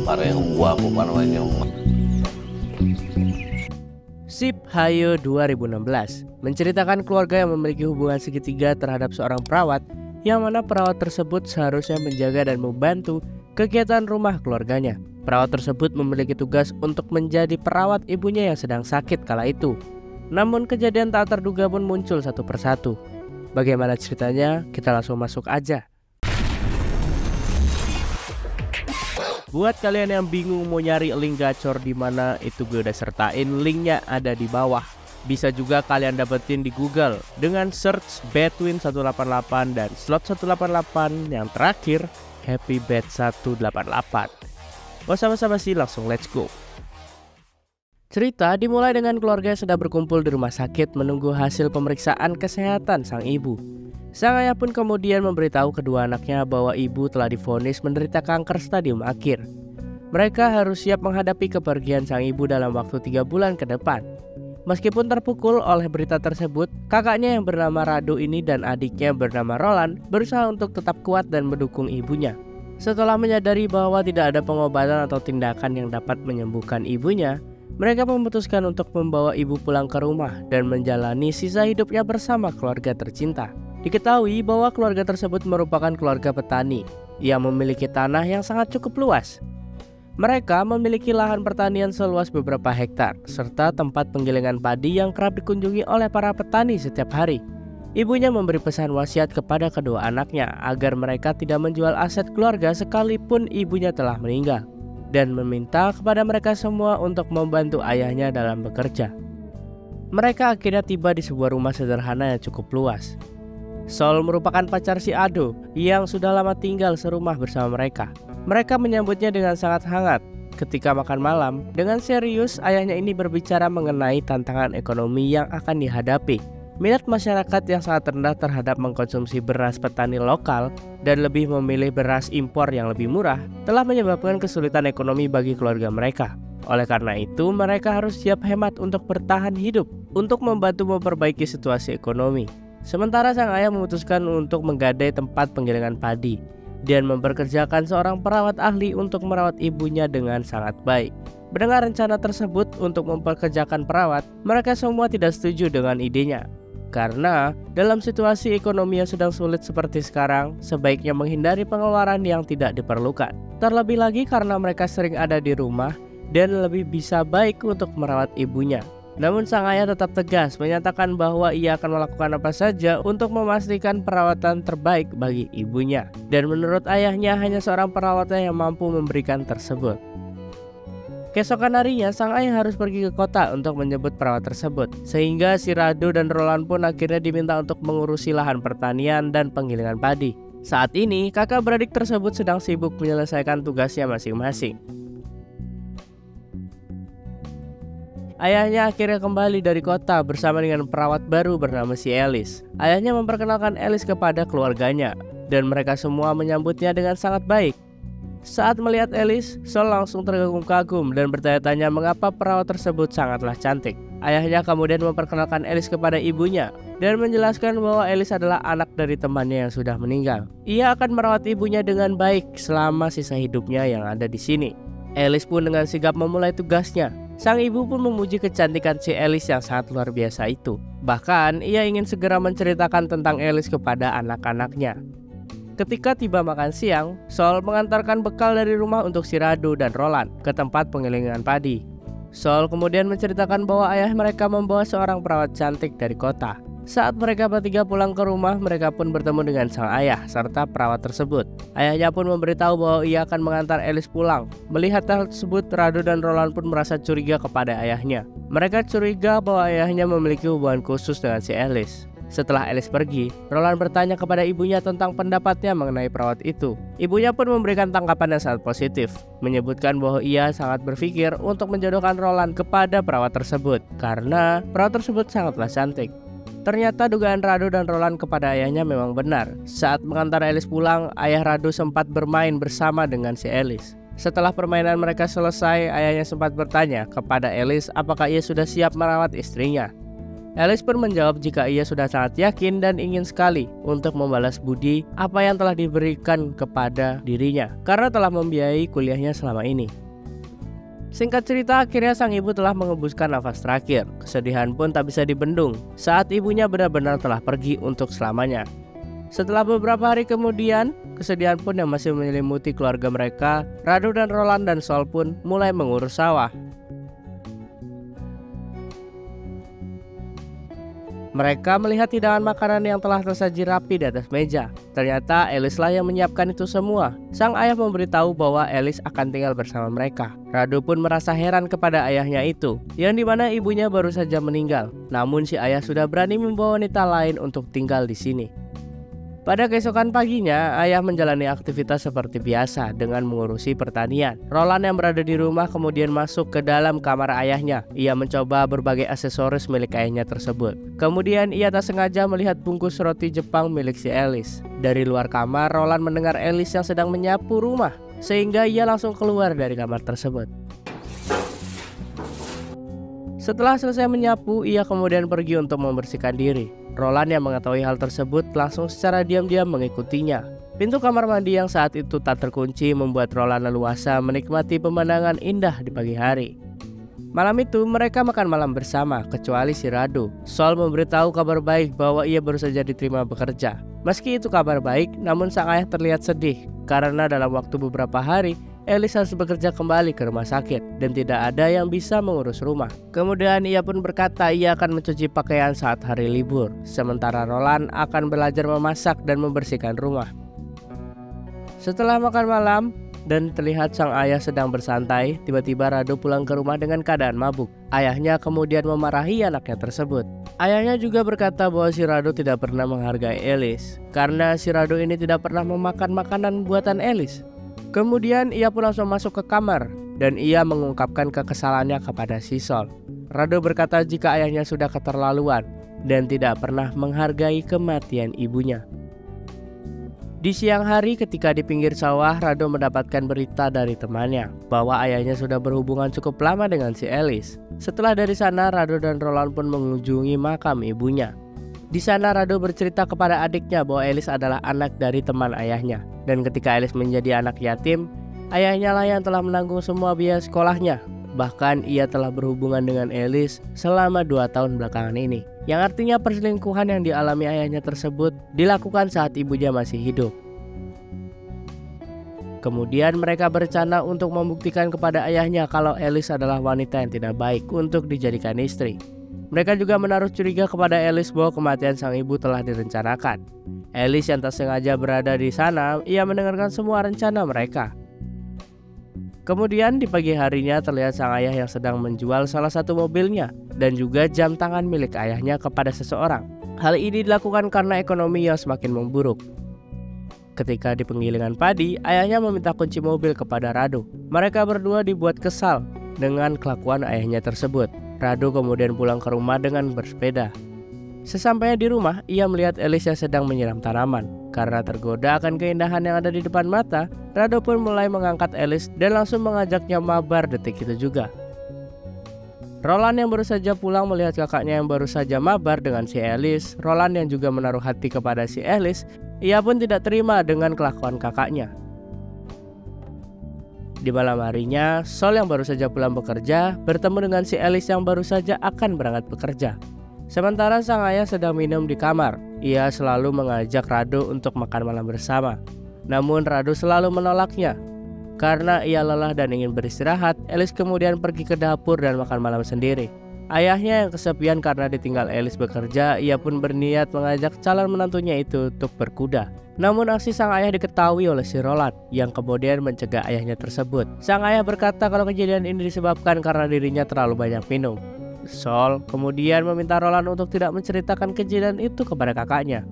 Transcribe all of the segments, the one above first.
Parehong guwapo pa naman yung Sip Hayo 2016 menceritakan keluarga yang memiliki hubungan segitiga terhadap seorang perawat, yang mana perawat tersebut seharusnya menjaga dan membantu kegiatan rumah keluarganya. Perawat tersebut memiliki tugas untuk menjadi perawat ibunya yang sedang sakit kala itu. Namun kejadian tak terduga pun muncul satu persatu. Bagaimana ceritanya? Kita langsung masuk aja. Buat kalian yang bingung mau nyari link gacor di mana, itu gue udah sertain linknya ada di bawah. Bisa juga kalian dapetin di Google dengan search Betwin 188 dan slot 188 yang terakhir Happy Bet 188. Gak sama-sama sih, langsung let's go. Cerita dimulai dengan keluarga yang sedang berkumpul di rumah sakit menunggu hasil pemeriksaan kesehatan sang ibu. Sang ayah pun kemudian memberitahu kedua anaknya bahwa ibu telah divonis menderita kanker stadium akhir. Mereka harus siap menghadapi kepergian sang ibu dalam waktu 3 bulan ke depan. Meskipun terpukul oleh berita tersebut, kakaknya yang bernama Rado ini dan adiknya bernama Roland berusaha untuk tetap kuat dan mendukung ibunya. Setelah menyadari bahwa tidak ada pengobatan atau tindakan yang dapat menyembuhkan ibunya, mereka memutuskan untuk membawa ibu pulang ke rumah dan menjalani sisa hidupnya bersama keluarga tercinta. Diketahui bahwa keluarga tersebut merupakan keluarga petani yang memiliki tanah yang sangat cukup luas. Mereka memiliki lahan pertanian seluas beberapa hektar, serta tempat penggilingan padi yang kerap dikunjungi oleh para petani setiap hari. Ibunya memberi pesan wasiat kepada kedua anaknya agar mereka tidak menjual aset keluarga sekalipun ibunya telah meninggal, dan meminta kepada mereka semua untuk membantu ayahnya dalam bekerja. Mereka akhirnya tiba di sebuah rumah sederhana yang cukup luas. Sol merupakan pacar si Ado yang sudah lama tinggal serumah bersama mereka. Mereka menyambutnya dengan sangat hangat. Ketika makan malam, dengan serius ayahnya ini berbicara mengenai tantangan ekonomi yang akan dihadapi. Minat masyarakat yang sangat rendah terhadap mengkonsumsi beras petani lokal dan lebih memilih beras impor yang lebih murah telah menyebabkan kesulitan ekonomi bagi keluarga mereka. Oleh karena itu, mereka harus siap hemat untuk bertahan hidup untuk membantu memperbaiki situasi ekonomi. Sementara sang ayah memutuskan untuk menggadai tempat penggilingan padi dan memperkerjakan seorang perawat ahli untuk merawat ibunya dengan sangat baik. Mendengar rencana tersebut untuk memperkerjakan perawat, mereka semua tidak setuju dengan idenya. Karena dalam situasi ekonomi yang sedang sulit seperti sekarang, sebaiknya menghindari pengeluaran yang tidak diperlukan. Terlebih lagi karena mereka sering ada di rumah dan lebih bisa baik untuk merawat ibunya. Namun sang ayah tetap tegas menyatakan bahwa ia akan melakukan apa saja untuk memastikan perawatan terbaik bagi ibunya. Dan menurut ayahnya hanya seorang perawatnya yang mampu memberikan tersebut. Keesokan harinya sang ayah harus pergi ke kota untuk menjemput perawat tersebut. Sehingga si Rado dan Roland pun akhirnya diminta untuk mengurusi lahan pertanian dan penggilingan padi. Saat ini kakak beradik tersebut sedang sibuk menyelesaikan tugasnya masing-masing. Ayahnya akhirnya kembali dari kota bersama dengan perawat baru bernama si Alice. Ayahnya memperkenalkan Alice kepada keluarganya dan mereka semua menyambutnya dengan sangat baik. Saat melihat Alice, Sol langsung terkagum-kagum dan bertanya-tanya mengapa perawat tersebut sangatlah cantik. Ayahnya kemudian memperkenalkan Alice kepada ibunya dan menjelaskan bahwa Alice adalah anak dari temannya yang sudah meninggal. Ia akan merawat ibunya dengan baik selama sisa hidupnya yang ada di sini. Alice pun dengan sigap memulai tugasnya. Sang ibu pun memuji kecantikan si Alice yang sangat luar biasa itu. Bahkan ia ingin segera menceritakan tentang Alice kepada anak-anaknya. Ketika tiba makan siang, Sol mengantarkan bekal dari rumah untuk si Rado dan Roland ke tempat penggilingan padi. Sol kemudian menceritakan bahwa ayah mereka membawa seorang perawat cantik dari kota. Saat mereka bertiga pulang ke rumah, mereka pun bertemu dengan sang ayah serta perawat tersebut. Ayahnya pun memberitahu bahwa ia akan mengantar Alice pulang. Melihat hal tersebut, Rado dan Roland pun merasa curiga kepada ayahnya. Mereka curiga bahwa ayahnya memiliki hubungan khusus dengan si Alice. Setelah Alice pergi, Roland bertanya kepada ibunya tentang pendapatnya mengenai perawat itu. Ibunya pun memberikan tanggapan yang sangat positif, menyebutkan bahwa ia sangat berpikir untuk menjodohkan Roland kepada perawat tersebut karena perawat tersebut sangatlah cantik. Ternyata dugaan Rado dan Roland kepada ayahnya memang benar. Saat mengantar Alice pulang, ayah Rado sempat bermain bersama dengan si Alice. Setelah permainan mereka selesai, ayahnya sempat bertanya kepada Alice apakah ia sudah siap merawat istrinya. Elis pun menjawab jika ia sudah sangat yakin dan ingin sekali untuk membalas budi apa yang telah diberikan kepada dirinya karena telah membiayai kuliahnya selama ini. Singkat cerita, akhirnya sang ibu telah mengembuskan nafas terakhir. Kesedihan pun tak bisa dibendung saat ibunya benar-benar telah pergi untuk selamanya. Setelah beberapa hari kemudian, kesedihan pun yang masih menyelimuti keluarga mereka, Rado dan Roland dan Sol pun mulai mengurus sawah. Mereka melihat hidangan makanan yang telah tersaji rapi di atas meja. Ternyata Elis lah yang menyiapkan itu semua. Sang ayah memberitahu bahwa Elis akan tinggal bersama mereka. Rado pun merasa heran kepada ayahnya itu, yang dimana ibunya baru saja meninggal. Namun si ayah sudah berani membawa wanita lain untuk tinggal di sini. Pada keesokan paginya, ayah menjalani aktivitas seperti biasa dengan mengurusi pertanian. Roland yang berada di rumah kemudian masuk ke dalam kamar ayahnya. Ia mencoba berbagai aksesoris milik ayahnya tersebut. Kemudian ia tak sengaja melihat bungkus roti Jepang milik si Elis. Dari luar kamar, Roland mendengar Elis yang sedang menyapu rumah, sehingga ia langsung keluar dari kamar tersebut. Setelah selesai menyapu, ia kemudian pergi untuk membersihkan diri. Roland yang mengetahui hal tersebut langsung secara diam-diam mengikutinya. Pintu kamar mandi yang saat itu tak terkunci membuat Roland leluasa menikmati pemandangan indah di pagi hari. Malam itu mereka makan malam bersama, kecuali si Rado. Sol memberitahu kabar baik bahwa ia baru saja diterima bekerja. Meski itu kabar baik, namun sang ayah terlihat sedih karena dalam waktu beberapa hari Elis harus bekerja kembali ke rumah sakit dan tidak ada yang bisa mengurus rumah. Kemudian ia pun berkata ia akan mencuci pakaian saat hari libur, sementara Roland akan belajar memasak dan membersihkan rumah. Setelah makan malam dan terlihat sang ayah sedang bersantai, tiba-tiba Rado pulang ke rumah dengan keadaan mabuk. Ayahnya kemudian memarahi anaknya tersebut. Ayahnya juga berkata bahwa si Rado tidak pernah menghargai Elis karena si Rado ini tidak pernah memakan makanan buatan Elis. Kemudian ia pun langsung masuk ke kamar dan ia mengungkapkan kekesalannya kepada si Sol. Rado berkata jika ayahnya sudah keterlaluan dan tidak pernah menghargai kematian ibunya. Di siang hari ketika di pinggir sawah, Rado mendapatkan berita dari temannya bahwa ayahnya sudah berhubungan cukup lama dengan si Elis. Setelah dari sana, Rado dan Roland pun mengunjungi makam ibunya. Di sana Rado bercerita kepada adiknya bahwa Elis adalah anak dari teman ayahnya. Dan ketika Elis menjadi anak yatim, ayahnya lah yang telah menanggung semua biaya sekolahnya. Bahkan ia telah berhubungan dengan Elis selama 2 tahun belakangan ini. Yang artinya perselingkuhan yang dialami ayahnya tersebut dilakukan saat ibunya masih hidup. Kemudian mereka berencana untuk membuktikan kepada ayahnya kalau Elis adalah wanita yang tidak baik untuk dijadikan istri. Mereka juga menaruh curiga kepada Elis bahwa kematian sang ibu telah direncanakan. Elis yang tak sengaja berada di sana, ia mendengarkan semua rencana mereka. Kemudian di pagi harinya terlihat sang ayah yang sedang menjual salah satu mobilnya dan juga jam tangan milik ayahnya kepada seseorang. Hal ini dilakukan karena ekonomi yang semakin memburuk. Ketika di penggilingan padi, ayahnya meminta kunci mobil kepada Rado. Mereka berdua dibuat kesal dengan kelakuan ayahnya tersebut. Rado kemudian pulang ke rumah dengan bersepeda. Sesampainya di rumah, ia melihat Elis yang sedang menyiram tanaman. Karena tergoda akan keindahan yang ada di depan mata, Rado pun mulai mengangkat Elis dan langsung mengajaknya mabar detik itu juga. Roland yang baru saja pulang melihat kakaknya yang baru saja mabar dengan si Elis. Roland yang juga menaruh hati kepada si Elis, ia pun tidak terima dengan kelakuan kakaknya. Di malam harinya, Sol yang baru saja pulang bekerja bertemu dengan si Elis yang baru saja akan berangkat bekerja. Sementara sang ayah sedang minum di kamar. Ia selalu mengajak Rado untuk makan malam bersama. Namun Rado selalu menolaknya. Karena ia lelah dan ingin beristirahat, Elis kemudian pergi ke dapur dan makan malam sendiri. Ayahnya yang kesepian karena ditinggal Elis bekerja, ia pun berniat mengajak calon menantunya itu untuk berkuda. Namun aksi sang ayah diketahui oleh si Roland yang kemudian mencegah ayahnya tersebut. Sang ayah berkata kalau kejadian ini disebabkan karena dirinya terlalu banyak minum. Sol kemudian meminta Roland untuk tidak menceritakan kejadian itu kepada kakaknya.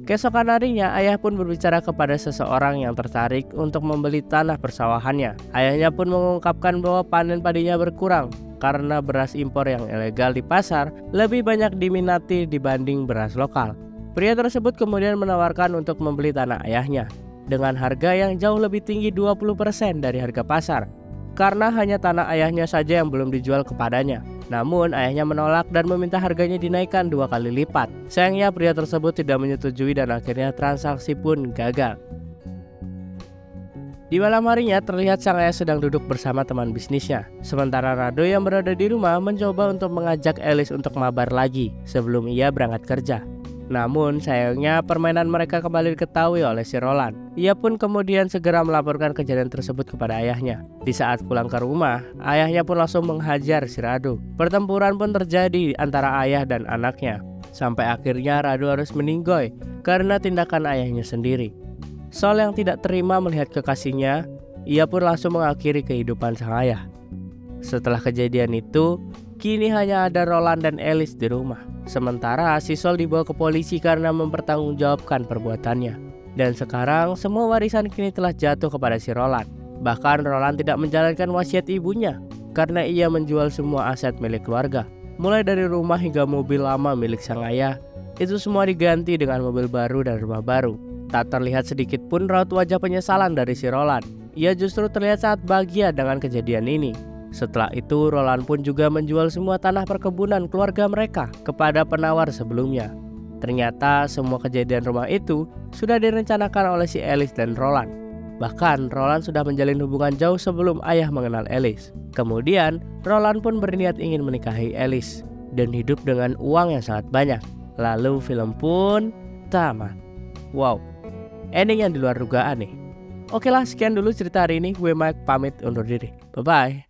Keesokan harinya, ayah pun berbicara kepada seseorang yang tertarik untuk membeli tanah persawahannya. Ayahnya pun mengungkapkan bahwa panen padinya berkurang karena beras impor yang ilegal di pasar lebih banyak diminati dibanding beras lokal. Pria tersebut kemudian menawarkan untuk membeli tanah ayahnya dengan harga yang jauh lebih tinggi 20% dari harga pasar. karena hanya tanah ayahnya saja yang belum dijual kepadanya. Namun ayahnya menolak dan meminta harganya dinaikkan 2 kali lipat. Sayangnya pria tersebut tidak menyetujui dan akhirnya transaksi pun gagal. Di malam harinya terlihat sang ayah sedang duduk bersama teman bisnisnya. Sementara Rado yang berada di rumah mencoba untuk mengajak Alice untuk mabar lagi sebelum ia berangkat kerja. Namun sayangnya permainan mereka kembali diketahui oleh si Roland. Ia pun kemudian segera melaporkan kejadian tersebut kepada ayahnya. Di saat pulang ke rumah, ayahnya pun langsung menghajar si Rado. Pertempuran pun terjadi antara ayah dan anaknya. Sampai akhirnya Rado harus meninggoy karena tindakan ayahnya sendiri. Sol yang tidak terima melihat kekasihnya, ia pun langsung mengakhiri kehidupan sang ayah. Setelah kejadian itu, kini hanya ada Roland dan Alice di rumah. Sementara si Sol dibawa ke polisi karena mempertanggungjawabkan perbuatannya. Dan sekarang semua warisan kini telah jatuh kepada si Roland. Bahkan Roland tidak menjalankan wasiat ibunya karena ia menjual semua aset milik keluarga. Mulai dari rumah hingga mobil lama milik sang ayah, itu semua diganti dengan mobil baru dan rumah baru. Tak terlihat sedikit pun raut wajah penyesalan dari si Roland. Ia justru terlihat sangat bahagia dengan kejadian ini. Setelah itu Roland pun juga menjual semua tanah perkebunan keluarga mereka kepada penawar sebelumnya. Ternyata semua kejadian rumah itu sudah direncanakan oleh si Alice dan Roland. Bahkan Roland sudah menjalin hubungan jauh sebelum ayah mengenal Alice. Kemudian Roland pun berniat ingin menikahi Alice dan hidup dengan uang yang sangat banyak. Lalu film pun tamat. Wow, ending yang di luar dugaan nih. Oke lah, sekian dulu cerita hari ini. Gue Mike pamit undur diri. Bye-bye.